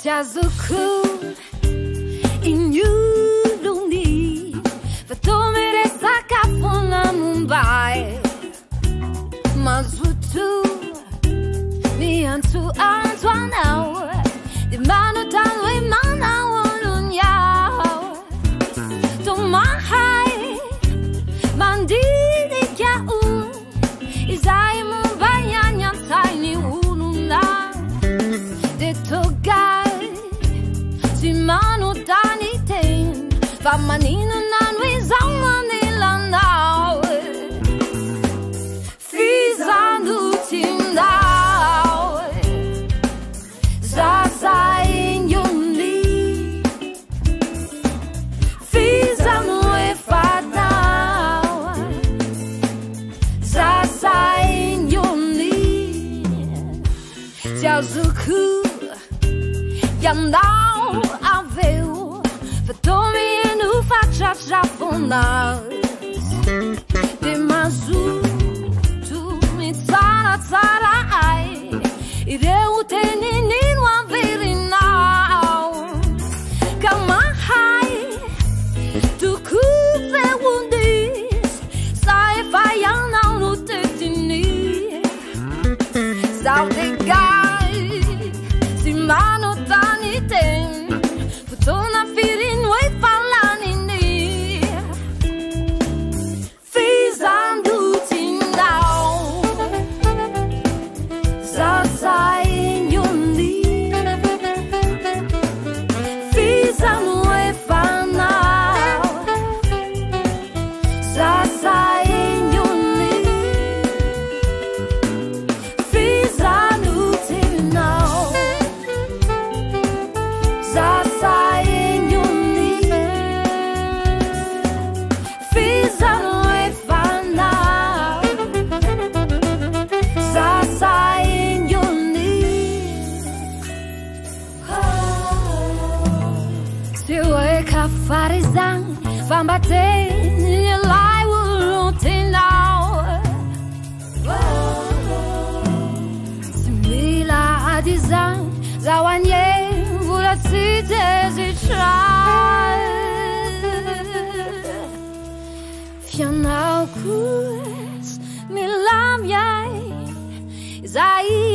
Jazuku in Yuluni, Fatomere Sakafona Mumbai, Mazutu, me and to Antoine now, the man of Tanway Mana Walunya, to my high, Mandini Kau, is I Mumbayan tiny Uluna, the Toga. Mano dani tem, va manino nan we zamanila now. Fizando tim now, zaza in yoni. Fizando e fata, zaza in yoni. Jazuku, yandao. Fatome nu faccia japonas de mazu tu mi tsara tsara ai ide uteni ninwa very now kama hai tu kuve wundis sai fayana no tetini sao de gai si mano tani ten Dona feeling way falani ni Fizando ting down Zaza in yoni Fizando way falana Zaza in yoni Fizando ting now Zaza Farizang, Fambate, Nilai Wulutin now. Simila Adizang, Zawanye, Vulacites, it try. Fianau Cruz, Milam Yai, Zai.